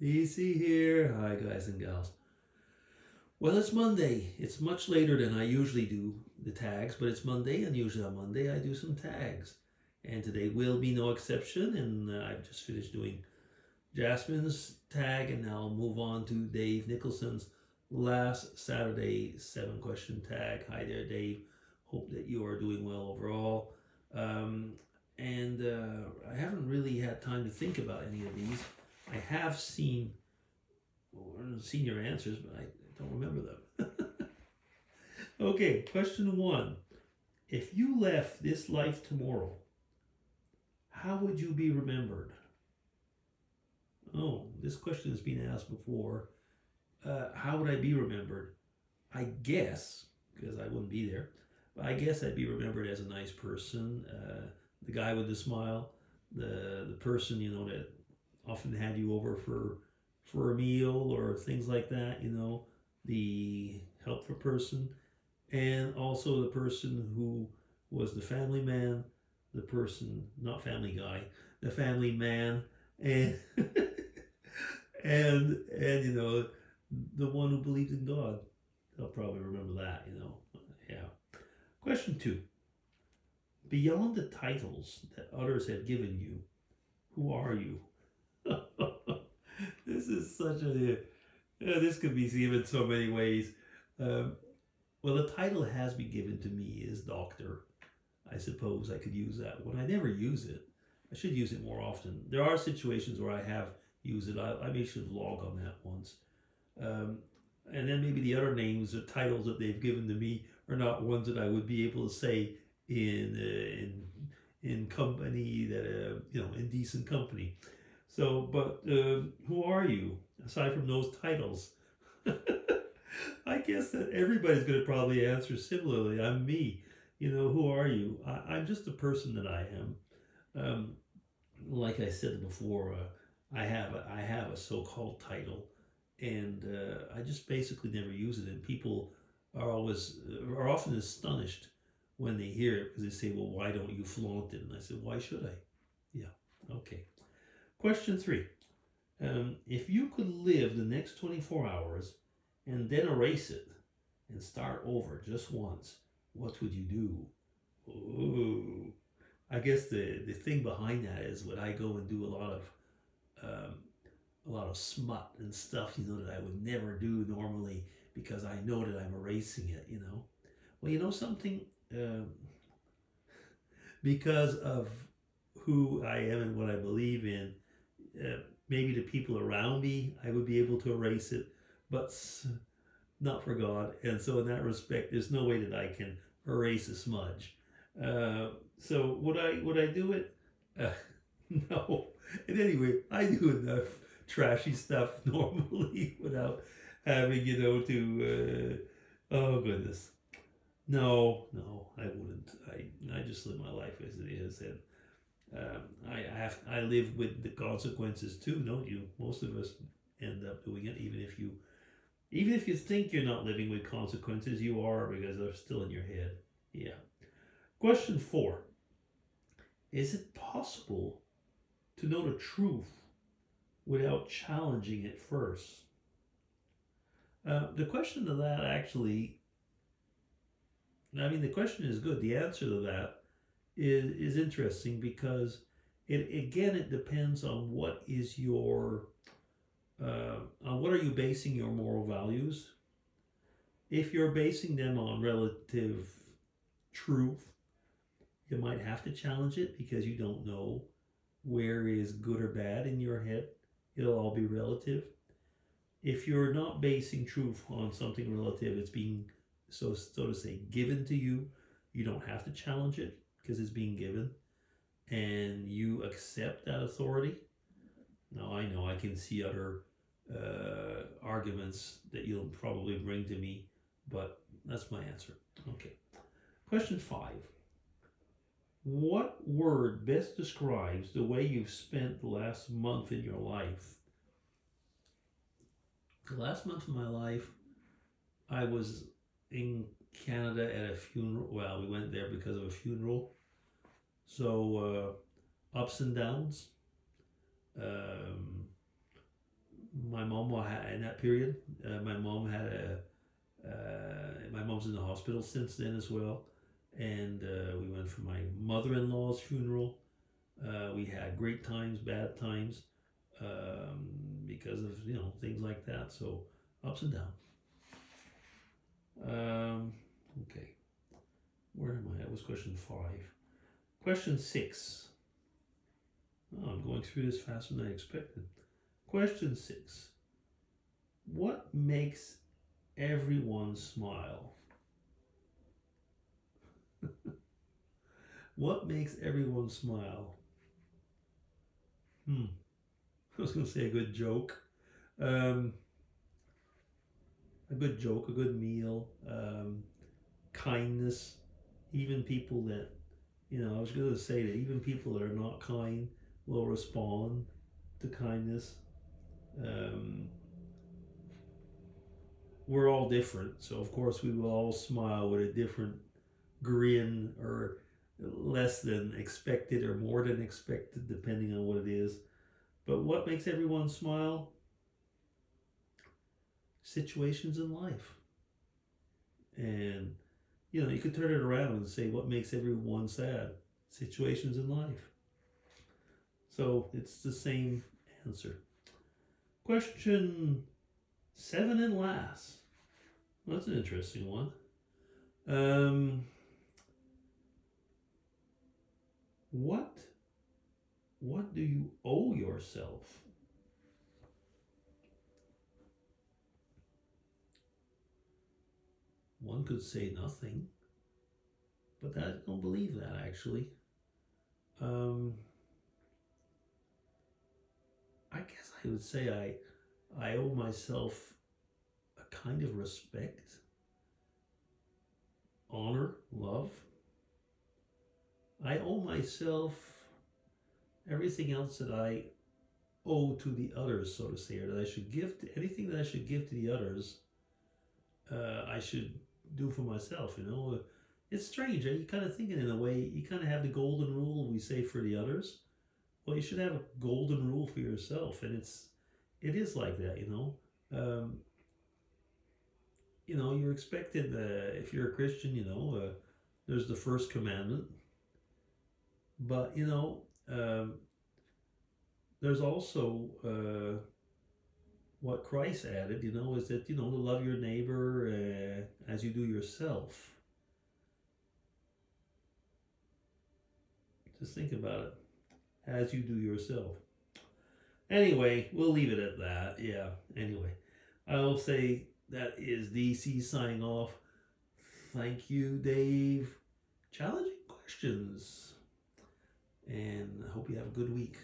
Easy here. Hi, guys and gals. Well, it's Monday. It's much later than I usually do the tags, but it's Monday, and usually on Monday I do some tags. And today will be no exception, and I've just finished doing Jasmine's tag, and now I'll move on to Dave Nicholson's last Saturday 7 question tag. Hi there, Dave. Hope that you are doing well overall. Um, and I haven't really had time to think about any of these. I have seen your answers, but I don't remember them. Okay, question one. If you left this life tomorrow, how would you be remembered? Oh, this question has been asked before. How would I be remembered? I guess, because I wouldn't be there, but I guess I'd be remembered as a nice person, the guy with the smile, the person that often had you over for a meal or things like that. The helpful person, and also the person who was the family man, the person not family guy, the family man, and and the one who believed in God. They'll probably remember that. Yeah. Question two. Beyond the titles that others have given you, who are you? This is such a. This could be seen in so many ways. Um, well, the title has been given to me as doctor. I suppose I could use that one. I never use it. I should use it more often. There are situations where I have used it. I maybe should log on that once. Um, and then maybe the other names or titles that they've given to me are not ones that I would be able to say in company that in decent company. So, but who are you aside from those titles? I guess that everybody's going to probably answer similarly. I'm me. Who are you? I'm just the person that I am. Um, like I said before, I have a so-called title, and I just basically never use it. And people are often astonished when they hear it because they say, "Well, why don't you flaunt it?" And I said, "Why should I?" Yeah. Okay. Question three. If you could live the next 24 hours and then erase it and start over just once, what would you do? Ooh. I guess the thing behind that is when I go and do um, a lot of smut and stuff, that I would never do normally because I know that I'm erasing it. Well, you know something? Because of who I am and what I believe in, maybe the people around me, I would be able to erase it, but not for God. And so, in that respect, there's no way that I can erase a smudge. So, would I do it? Uh, no. And anyway, I do enough trashy stuff normally without having oh goodness. No, no, I wouldn't. I just live my life as it is, and I live with the consequences too, don't you? Most of us end up doing it, even if you think you're not living with consequences, you are because they're still in your head. Yeah. Question four: is it possible to know the truth without challenging it first? The question to that actually, the question is good. The answer to that is interesting because it depends on what are you basing your moral values. If you're basing them on relative truth, you might have to challenge it because you don't know where is good or bad in your head. It'll all be relative. If you're not basing truth on something relative, it's being so to say given to you. You don't have to challenge it because it's being given, and you accept that authority. Now I know I can see other arguments that you'll probably bring to me, but that's my answer. Okay. Question five. What word best describes the way you've spent the last month in your life? The last month of my life, I was in Canada at a funeral. Well, we went there because of a funeral. So, ups and downs. Um, mom in that period. My mom's in the hospital since then as well, and we went for my mother-in-law's funeral. We had great times, bad times, because of things like that. So ups and downs. Okay, where am I? That was question 5. Question 6. Oh, I'm going through this faster than I expected. Question 6. What makes everyone smile? What makes everyone smile? I was going to say a good joke. A good joke, a good meal, kindness. Even people that, I was going to say that even people that are not kind will respond to kindness. We're all different, so of course we will all smile with a different grin, or less than expected or more than expected, depending on what it is. But what makes everyone smile? Situations in life. And you could turn it around and say what makes everyone sad? Situations in life. So it's the same answer. Question 7 and last. Well, that's an interesting one. What do you owe yourself? One could say nothing, but I don't believe that actually. I guess I would say I owe myself a kind of respect, honor, love. I owe myself everything else that I owe to the others, so to say, or that I should give to anything that I should give to the others. I should do for myself. It's strange. You kind of think it in a way. You kind of have the golden rule we say for the others. Well, you should have a golden rule for yourself, and it is like that. You're expected. If you're a Christian, there's the first commandment, but there's also what Christ added. Is that to love your neighbor as you do yourself. Just think about it. As you do yourself. Anyway, we'll leave it at that. Yeah, anyway. I'll say that is DC signing off. Thank you, Dave. Challenging questions. And I hope you have a good week.